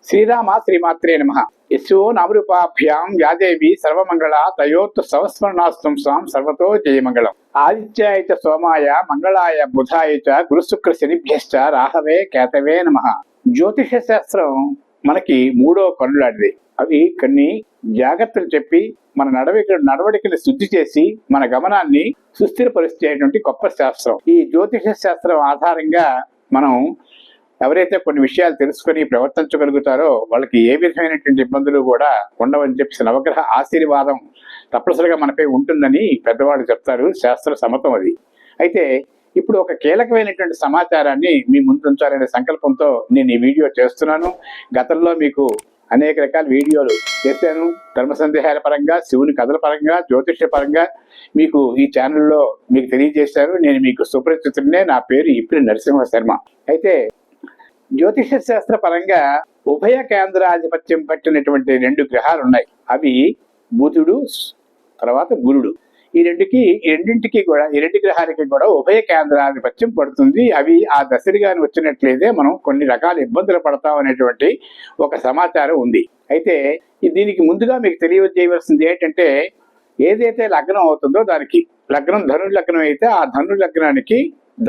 శ్రీరామ శ్రీమాత్రే నమః. యశో నామరూపాభ్యాం యాదేవి సర్వమంగళ తయోత్తు సంస్మరణాస్తం సాం సర్వతో జయమంగళం. ఆదిత్యాయ చ సోమాయ మంగళాయ బుధాయ చ గురుశుక్ర శనిభ్యశ్చ రాహవే కేతవే నమః. జ్యోతిష శాస్త్రం మనకి మూడో కన్నులాంటిది. అవి కొన్ని జాగ్రత్తలు చెప్పి మన నడవడికని శుద్ధి చేసి మన గమనాన్ని సుస్థిరపరిచేటువంటి గొప్ప శాస్త్రం. ఈ జ్యోతిష శాస్త్రం ఆధారంగా మనం ఎవరైతే కొన్ని విషయాలు తెలుసుకొని ప్రవర్తించగలుగుతారో వాళ్ళకి ఏ విధమైనటువంటి ఇబ్బందులు కూడా ఉండవని చెప్పి నవగ్రహ ఆశీర్వాదం తప్పనిసరిగా మనపై ఉంటుందని పెద్దవాళ్ళు చెప్తారు. శాస్త్ర సమ్మతం అది. అయితే ఇప్పుడు ఒక కీలకమైనటువంటి సమాచారాన్ని మీ ముందు ఉంచాలనే సంకల్పంతో నేను ఈ వీడియో చేస్తున్నాను. గతంలో మీకు అనేక రకాల వీడియోలు చేశాను. ధర్మ సందేహాల పరంగా, శివుని కథల పరంగా, జ్యోతిష పరంగా మీకు ఈ ఛానల్లో మీకు తెలియజేశాను. నేను మీకు సుపరిచితుడినే. నా పేరు ఇప్పిరి నరసింహ శర్మ. అయితే జ్యోతిష శాస్త్ర పరంగా ఉభయ కేంద్రాధిపత్యం పట్టినటువంటి 2 గ్రహాలు ఉన్నాయి. అవి బుధుడు, తర్వాత గురుడు. ఈ రెండింటికి కూడా, ఈ 2 గ్రహాలకి కూడా ఉభయ కేంద్రాధిపత్యం పడుతుంది. అవి ఆ దశలుగాని వచ్చినట్లయితే మనం కొన్ని రకాల ఇబ్బందులు పడతాం అనేటువంటి ఒక సమాచారం ఉంది. అయితే దీనికి ముందుగా మీకు తెలియజేయవలసింది ఏంటంటే, ఏదైతే లగ్నం అవుతుందో దానికి లగ్నం ధను లగ్నం అయితే ఆ ధను లగ్నానికి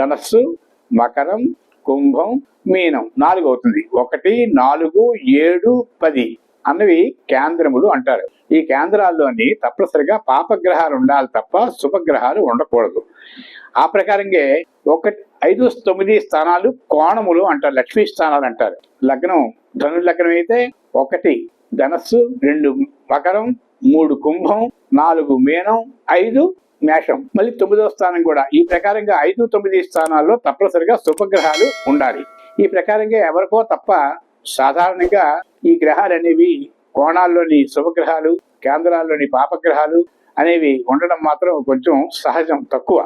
ధనస్సు, మకరం, కుంభం, మీనం 4 అవుతుంది. 1, 4, 7, 10 అన్నవి కేంద్రములు అంటారు. ఈ కేంద్రాల్లోని తప్పనిసరిగా పాపగ్రహాలు ఉండాలి తప్ప శుభగ్రహాలు ఉండకూడదు. ఆ ప్రకారంగా 1, 5, 9 స్థానాలు కోణములు అంటారు, లక్ష్మీ స్థానాలు అంటారు. లగ్నం ధను లగ్నం అయితే 1 ధనస్సు, 2 మకరం, 3 కుంభం, 4 మీనం, 5 మేషం, మళ్ళీ 9వ స్థానం కూడా. ఈ ప్రకారంగా 5, 9 స్థానాల్లో తప్పనిసరిగా శుభగ్రహాలు ఉండాలి. ఈ ప్రకారంగా ఎవరికో తప్ప సాధారణంగా ఈ గ్రహాలు అనేవి కోణాల్లోని శుభగ్రహాలు, కేంద్రాల్లోని పాపగ్రహాలు అనేవి ఉండడం మాత్రం కొంచెం సహజం, తక్కువ.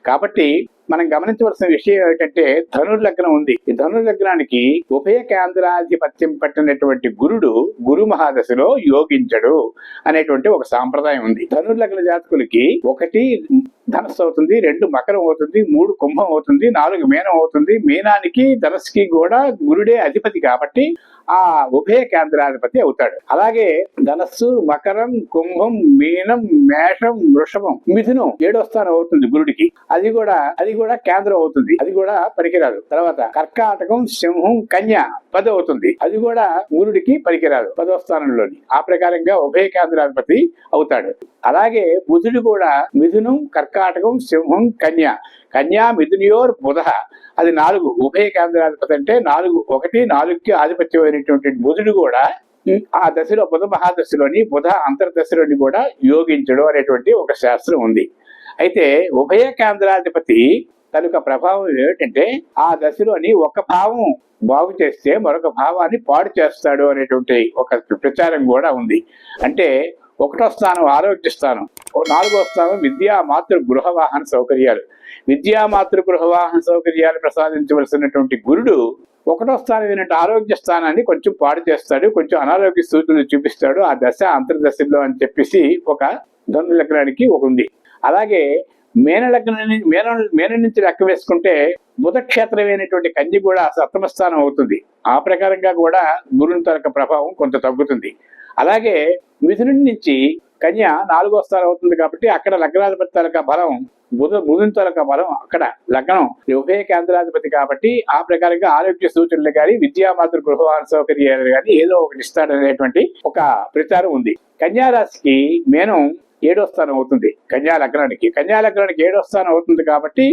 కాబట్టి మనం గమనించవలసిన విషయం ఏమిటంటే, ధనుర్లగ్నం ఉంది. ఈ ధనుర్లగ్నానికి ఉభయ కేంద్రాధిపత్యం పట్టినటువంటి గురుడు గురు మహాదశలో యోగించడు అనేటువంటి ఒక సాంప్రదాయం ఉంది. ధనుర్లగ్న జాతకులకి 1 ధనస్సు అవుతుంది, 2 మకరం అవుతుంది, 3 కుంభం అవుతుంది, 4 మీనం అవుతుంది. మీనానికి ధనస్సుకి కూడా గురుడే అధిపతి కాబట్టి ఆ ఉభయ కేంద్రాధిపతి అవుతాడు. అలాగే ధనస్సు, మకరం, కుంభం, మీనం, మేషం, వృషభం, మిథునం 7వ స్థానం అవుతుంది గురుడికి. అది కూడా కేంద్రం అవుతుంది. అది కూడా పనికిరాదు. తర్వాత కర్కాటకం, సింహం, కన్య 10 అవుతుంది. అది కూడా గురుడికి పనికిరాదు, 10వ స్థానంలోని. ఆ ప్రకారంగా ఉభయ కేంద్రాధిపతి అవుతాడు. అలాగే బుధుడు కూడా మిథునం, కర్కాటకం, సింహం, కన్యా మిథునియోర్ బుధ, అది 4 ఉభయ కేంద్రాధిపతి. అంటే 1, 4కి ఆధిపత్యమైనటువంటి బుధుడు కూడా ఆ దశలో, బుధ మహాదశలోని, బుధ అంతర్దశలోని కూడా యోగించడం అనేటువంటి ఒక శాస్త్రం ఉంది. అయితే ఉభయ కేంద్రాధిపతి తనక ప్రభావం ఏమిటంటే, ఆ దశలోని ఒక భావం బాగు చేస్తే మరొక భావాన్ని పాడు చేస్తాడు అనేటువంటి ఒక ప్రచారం కూడా ఉంది. అంటే 1వ స్థానం ఆరోగ్య స్థానం, 4వ స్థానం విద్యా మాతృ గృహ వాహన సౌకర్యాలు. విద్యా మాతృ గృహ వాహన సౌకర్యాలు ప్రసాదించవలసినటువంటి గురుడు 1వ స్థానం అయినట్టు ఆరోగ్య స్థానాన్ని కొంచెం పాడు చేస్తాడు, కొంచెం అనారోగ్య సూచనలు చూపిస్తాడు ఆ దశ అంతర్దశల్లో అని చెప్పేసి ఒక ధను లగ్నానికి ఒక ఉంది. అలాగే మేనం నుంచి లెక్క వేసుకుంటే బుధ క్షేత్రమైనటువంటి కన్య కూడా 7వ స్థానం అవుతుంది. ఆ ప్రకారంగా కూడా గురుని తరక ప్రభావం కొంత తగ్గుతుంది. అలాగే మిథునం నుంచి కన్య 4వ స్థానం అవుతుంది కాబట్టి అక్కడ లగ్నాధిపతి తరక బలం, బుధుని తరక బలం, అక్కడ లగ్నం ఉభయ కేంద్రాధిపతి కాబట్టి ఆ ప్రకారంగా ఆరోగ్య సూచనలు కానీ, విద్యా మాతృ గృహవాహన సౌకర్యాలు కానీ ఏదో ఒకటి ఇస్తాడనేటువంటి ఒక ప్రచారం ఉంది. కన్యా రాశికి మేనం 7వ స్థానం అవుతుంది. కన్యా లగ్నానికి 7వ స్థానం అవుతుంది కాబట్టి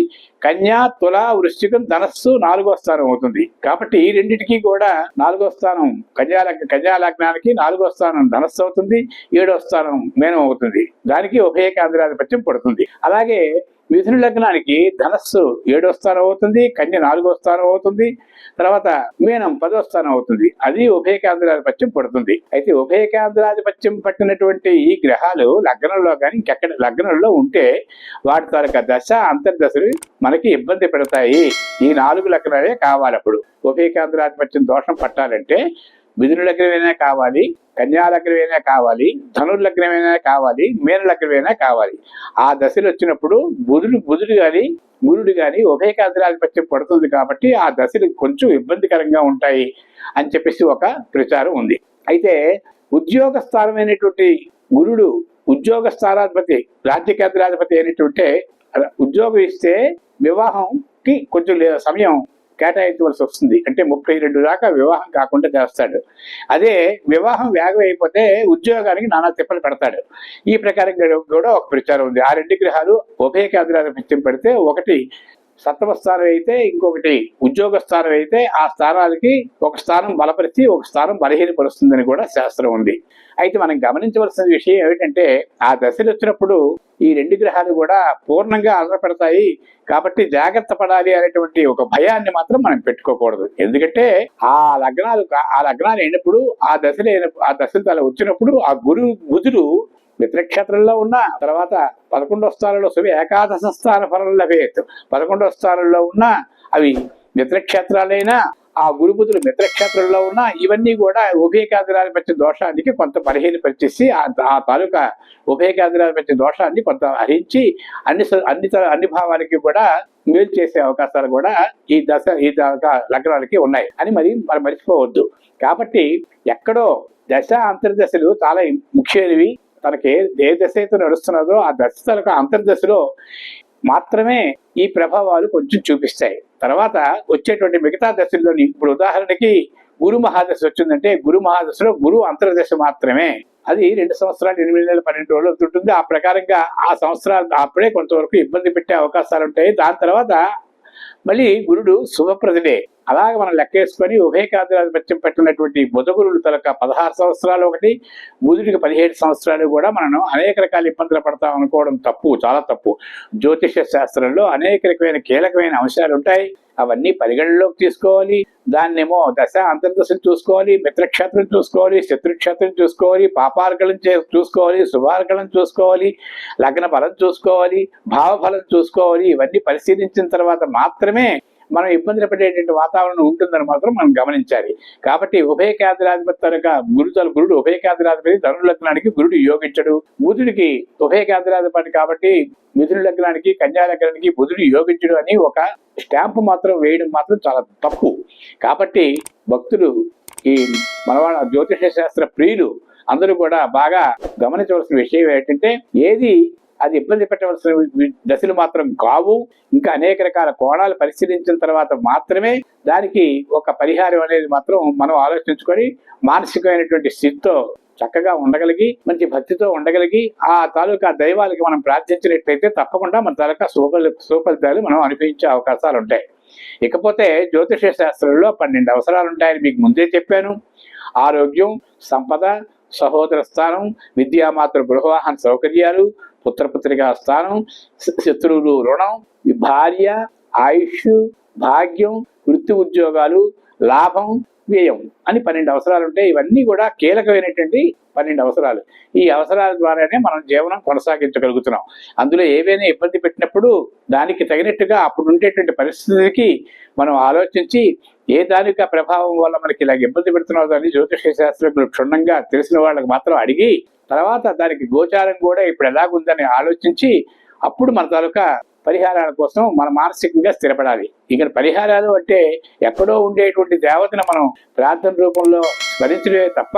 కన్యా, తుల, వృశ్చికం, ధనస్సు 4వ స్థానం అవుతుంది. కాబట్టి ఈ రెండింటికి కూడా 4వ స్థానం కన్యా లగ్నానికి 4వ స్థానం ధనస్సు అవుతుంది, 7వ స్థానం మేనం అవుతుంది. దానికి ఉభయ కేంద్రాధిపత్యం పడుతుంది. అలాగే మిథున లగ్నానికి ధనస్సు 7వ స్థానం అవుతుంది, కన్య 4వ స్థానం అవుతుంది, తర్వాత మీనం 10వ స్థానం అవుతుంది. అది ఉభయ కేంద్రాధిపత్యం పడుతుంది. అయితే ఉభయ కేంద్రాధిపత్యం పట్టినటువంటి ఈ గ్రహాలు లగ్నంలో కానీ ఇంకెక్కడ లగ్నంలో ఉంటే వాటి తాలూకా దశ అంతర్దశలు మనకి ఇబ్బంది పెడతాయి. ఈ 4 లగ్నాలే కావాలి. అప్పుడు ఉభయ కేంద్రాధిపత్యం దోషం పట్టాలంటే మిథున లగ్నమైనా కావాలి, కన్యా లగ్నమైనా కావాలి, ధనుర్ లగ్నమైనా కావాలి, మీన లగ్నమైనా కావాలి. ఆ దశలు వచ్చినప్పుడు బుధుడు కానీ గురుడు కానీ ఉభయకేంద్రాధిపత్యం పడుతుంది కాబట్టి ఆ దశలు కొంచెం ఇబ్బందికరంగా ఉంటాయి అని చెప్పేసి ఒక ప్రచారం ఉంది. అయితే ఉద్యోగ స్థానమైనటువంటి గురుడు ఉద్యోగ స్థానాధిపతి, రాజ్యకేంద్రాధిపతి అయినటువంటి ఉద్యోగం ఇస్తే వివాహంకి కొంచెం సమయం కేటాయించవలసి వస్తుంది. అంటే 32 దాకా వివాహం కాకుండా చేస్తాడు. అదే వివాహం వేగం అయిపోతే ఉద్యోగానికి నానా తిప్పలు పెడతాడు. ఈ ప్రకారంగా కూడా ఒక ప్రచారం ఉంది. ఆ 2 గ్రహాలు ఉభయ కేంద్రాధిపత్యం పెడితే ఒకటి సప్తమ స్థానం అయితే ఇంకొకటి ఉద్యోగ స్థానం అయితే ఆ స్థానాలకి ఒక స్థానం బలపరిచి ఒక స్థానం బలహీనపరుస్తుందని కూడా శాస్త్రం ఉంది. అయితే మనం గమనించవలసిన విషయం ఏమిటంటే ఆ దశలు వచ్చినప్పుడు ఈ 2 గ్రహాలు కూడా పూర్ణంగా ఆధారపడతాయి కాబట్టి జాగ్రత్త పడాలి అనేటువంటి ఒక భయాన్ని మాత్రం మనం పెట్టుకోకూడదు. ఎందుకంటే ఆ లగ్నాలు అయినప్పుడు ఆ దశలు తల వచ్చినప్పుడు ఆ బుధుడు మిత్రక్షేత్రంలో ఉన్న తర్వాత 11వ స్థానంలో ఏకాదశ స్థాన ఫలం లభేత్. 11వ స్థానంలో ఉన్న అవి మిత్రక్షేత్రాలైనా ఆ గురుబుధులు మిత్రక్షేత్రంలో ఉన్న ఇవన్నీ కూడా ఉభయకేంద్రాధిపత్య దోషానికి కొంత బలహీనపరిచేసి ఆ తాలూకా ఉభయకేంద్రాధిపత్య దోషాన్ని కొంత హరించి అన్ని భావాలకి కూడా మేలు చేసే అవకాశాలు కూడా ఈ లగ్నాలకి ఉన్నాయి అని మనం మర్చిపోవద్దు. కాబట్టి ఎక్కడో దశ అంతర్దశలు చాలా ముఖ్యమైనవి. తనకి ఏ దశ అయితే నడుస్తున్నదో ఆ దశ అంతర్దశలో మాత్రమే ఈ ప్రభావాలు కొంచెం చూపిస్తాయి. తర్వాత వచ్చేటువంటి మిగతా దశల్లోని ఇప్పుడు ఉదాహరణకి గురు మహాదశ వచ్చిందంటే గురు మహాదశలో గురు అంతర్దశ మాత్రమే. అది 2 సంవత్సరాలు 8 నెలలు 12 రోజులు ఉంటుంది. ఆ ప్రకారంగా ఆ సంవత్సరాలు అప్పుడే కొంతవరకు ఇబ్బంది పెట్టే అవకాశాలు ఉంటాయి. దాని తర్వాత మళ్ళీ గురుడు శుభప్రదుడే. అలాగే మనం లెక్కేసుకొని ఉభయకేంద్రాధిపత్యం పెట్టినటువంటి బుధగురుడు తలక 16 సంవత్సరాలు ఒకటి, బుధుడికి 17 సంవత్సరాలు కూడా మనం అనేక రకాల ఇబ్బందులు పడతాం అనుకోవడం తప్పు, చాలా తప్పు. జ్యోతిష శాస్త్రంలో అనేక రకమైన కీలకమైన అంశాలు ఉంటాయి. అవన్నీ పరిగణలోకి తీసుకోవాలి. దాన్నేమో దశ అంతర్దశలు చూసుకోవాలి, మిత్రక్షేత్రం చూసుకోవాలి, శత్రుక్షేత్రం చూసుకోవాలి, పాపార్గళం చూసుకోవాలి, శుభార్గళం చూసుకోవాలి, లగ్న ఫలం చూసుకోవాలి, భావఫలం చూసుకోవాలి. ఇవన్నీ పరిశీలించిన తర్వాత మాత్రమే మనం ఇబ్బందులు పడేటువంటి వాతావరణం ఉంటుందని మాత్రం మనం గమనించాలి. కాబట్టి ఉభయకేంద్రాధిపతి గురుడు ఉభయకేంద్రాధిపతి ధను లగ్నానికి గురుడు యోగించడు. బుధుడికి ఉభయకేంద్రాధిపతి కాబట్టి మిథున లగ్నానికి కన్యా లగ్నానికి బుధుడు యోగించడు అని ఒక స్టాంపు మాత్రం వేయడం మాత్రం చాలా తప్పు. కాబట్టి భక్తులు ఈ మనవాళ్ళ జ్యోతిష శాస్త్ర ప్రియులు అందరూ కూడా బాగా గమనించవలసిన విషయం ఏంటంటే అది ఇబ్బంది పెట్టవలసిన దశలు మాత్రం కావు. ఇంకా అనేక రకాల కోణాలు పరిశీలించిన తర్వాత మాత్రమే దానికి ఒక పరిహారం అనేది మాత్రం మనం ఆలోచించుకొని మానసికమైనటువంటి స్థితితో చక్కగా ఉండగలిగి మంచి భక్తితో ఉండగలిగి ఆ తాలూకా దైవాలకి మనం ప్రార్థించినట్లయితే తప్పకుండా మన తాలూకా సుఫలితాలు మనం అనుభవించే అవకాశాలు ఉంటాయి. ఇకపోతే జ్యోతిష శాస్త్రంలో 12 అవసరాలు ఉంటాయని మీకు ముందే చెప్పాను. ఆరోగ్యం, సంపద, సహోదర స్థానం, విద్యామాతృ గృహవాహన సౌకర్యాలు, పుత్రపుత్రికా స్థానం, శత్రువులు రుణం, భార్య, ఆయుష్, భాగ్యం, వృత్తి ఉద్యోగాలు, లాభం, వ్యయం అని 12 అవసరాలు ఉంటాయి. ఇవన్నీ కూడా కీలకమైనటువంటి 12 అవసరాలు. ఈ అవసరాల ద్వారానే మనం జీవనం కొనసాగించగలుగుతున్నాం. అందులో ఏవైనా ఇబ్బంది పెట్టినప్పుడు దానికి తగినట్టుగా అప్పుడు ఉండేటువంటి పరిస్థితికి మనం ఆలోచించి ఏ దానిక ప్రభావం వల్ల మనకి ఇలాగ ఇబ్బంది పెడుతున్నారో అని జ్యోతిష శాస్త్రజ్ఞులు క్షుణ్ణంగా తెలిసిన వాళ్ళకి మాత్రం అడిగి తర్వాత దానికి గోచారం కూడా ఇప్పుడు ఎలాగుందని ఆలోచించి అప్పుడు మన తాలూకా పరిహారాల కోసం మన మానసికంగా స్థిరపడాలి. ఇక పరిహారాలు అంటే ఎక్కడో ఉండేటువంటి దేవతను మనం ప్రార్థన రూపంలో స్మరించడమే తప్ప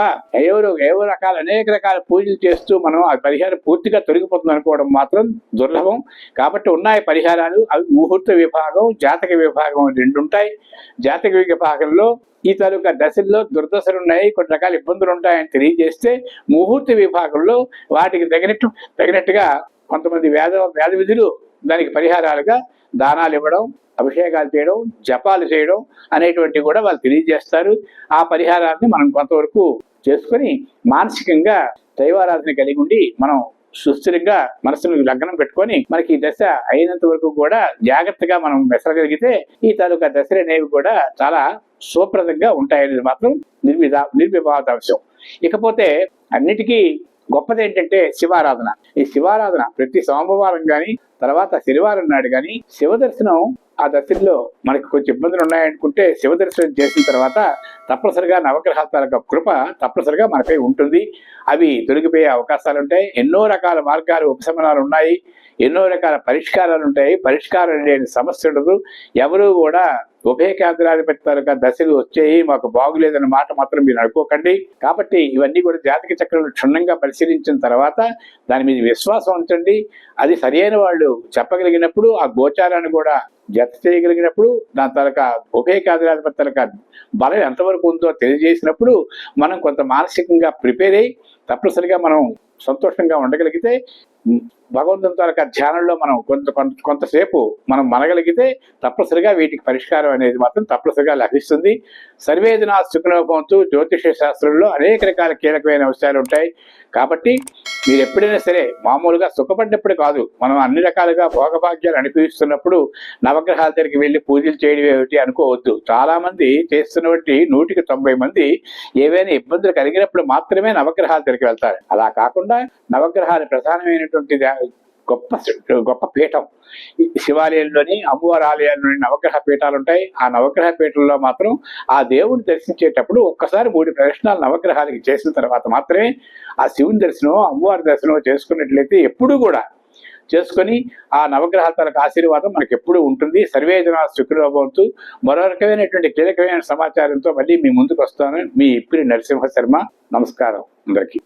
అనేక రకాల పూజలు చేస్తూ మనం ఆ పరిహారం పూర్తిగా తొలగిపోతుంది అనుకోవడం మాత్రం దుర్లభం. కాబట్టి ఉన్నాయి పరిహారాలు. అవి ముహూర్త విభాగం, జాతక విభాగం 2 ఉంటాయి. జాతక విభాగంలో ఈ తాలూకా దశల్లో దుర్దశలు ఉన్నాయి, కొన్ని రకాల ఇబ్బందులు ఉంటాయని తెలియజేస్తే ముహూర్త విభాగంలో వాటికి తగినట్టుగా కొంతమంది వేద విధులు దానికి పరిహారాలుగా దానాలు ఇవ్వడం, అభిషేకాలు చేయడం, జపాలు చేయడం అనేటువంటివి కూడా వాళ్ళు తెలియజేస్తారు. ఆ పరిహారాన్ని మనం కొంతవరకు చేసుకొని మానసికంగా దైవారాధన కలిగి ఉండి మనం సుస్థిరంగా మనసును లగ్నం పెట్టుకొని మనకి ఈ దశ అయినంత వరకు కూడా జాగ్రత్తగా మనం మెసరగలిగితే ఈ తాలూకా దశలు అనేవి కూడా చాలా సుప్రదంగా ఉంటాయనేది మాత్రం నిర్వివాదాంశం. ఇకపోతే అన్నిటికీ గొప్పది ఏంటంటే శివారాధన. ఈ శివారాధన ప్రతి సోమవారం కానీ తర్వాత శనివారం నాడు కానీ శివ దర్శనం ఆ దశల్లో మనకి కొంచెం ఇబ్బందులు ఉన్నాయనుకుంటే శివ దర్శనం చేసిన తర్వాత తప్పనిసరిగా నవగ్రహాల తాలూకా కృప తప్పనిసరిగా మనపై ఉంటుంది. అవి తొలగిపోయే అవకాశాలు ఉంటాయి. ఎన్నో రకాల మార్గాలు ఉపశమనాలు ఉన్నాయి, ఎన్నో రకాల పరిష్కారాలు ఉంటాయి. పరిష్కారం లేని సమస్య ఉండదు. ఎవరు కూడా ఉభయ కేంద్రాధిపతి తాలూకా దశలు వచ్చాయి మాకు బాగులేదన్న మాట మాత్రం మీరు అనుకోకండి. కాబట్టి ఇవన్నీ కూడా జాతక చక్రాలు క్షుణ్ణంగా పరిశీలించిన తర్వాత దాని మీద విశ్వాసం ఉంచండి. అది సరైన వాళ్ళు చెప్పగలిగినప్పుడు ఆ గోచారాన్ని కూడా జత చేయగలిగినప్పుడు దాని తాలూకా ఉభయ కేంద్రాధిపతి తాలూకా బలం ఎంతవరకు ఉందో తెలియజేసినప్పుడు మనం కొంత మానసికంగా ప్రిపేర్ అయ్యి తప్పనిసరిగా మనం సంతోషంగా ఉండగలిగితే భగవంతుని తాలూకా ధ్యానంలో మనం కొంతసేపు మనం మనగలిగితే తప్పనిసరిగా వీటికి పరిష్కారం అనేది మాత్రం తప్పనిసరిగా లభిస్తుంది. సర్వేజనా సుఖినో భవంతు జ్యోతిష శాస్త్రంలో అనేక రకాల కీలకమైన విషయాలు ఉంటాయి. కాబట్టి మీరు ఎప్పుడైనా సరే మామూలుగా సుఖపడ్డప్పుడు కాదు, మనం అన్ని రకాలుగా భోగభాగ్యాలు అనుభవిస్తున్నప్పుడు నవగ్రహాల దగ్గరికి వెళ్ళి పూజలు చేయడం ఏమిటి అనుకోవద్దు. చాలా మంది చేస్తున్నటువంటి 100కి 90 మంది ఏవైనా ఇబ్బందులు కలిగినప్పుడు మాత్రమే నవగ్రహాల దగ్గరికి వెళ్తారు. అలా కాకుండా నవగ్రహాలు ప్రధానమైనటువంటి గొప్ప పీఠం. శివాలయంలోని అమ్మవారి ఆలయాల్లోని నవగ్రహ పీఠాలు ఉంటాయి. ఆ నవగ్రహ పీఠంలో మాత్రం ఆ దేవుని దర్శించేటప్పుడు ఒక్కసారి 3 ప్రదక్షిణాలు నవగ్రహాలకి చేసిన తర్వాత మాత్రమే ఆ శివుని దర్శనం అమ్మవారి దర్శనం చేసుకున్నట్లయితే ఎప్పుడూ కూడా చేసుకొని ఆ నవగ్రహాల తనకు ఆశీర్వాదం మనకు ఎప్పుడు ఉంటుంది. సర్వేజన సుఖినో భవంతు. మరో రకమైనటువంటి కీలకమైన సమాచారంతో మళ్ళీ మీ ముందుకు వస్తాను. మీ ఇప్పిరి నరసింహ శర్మ. నమస్కారం అందరికీ.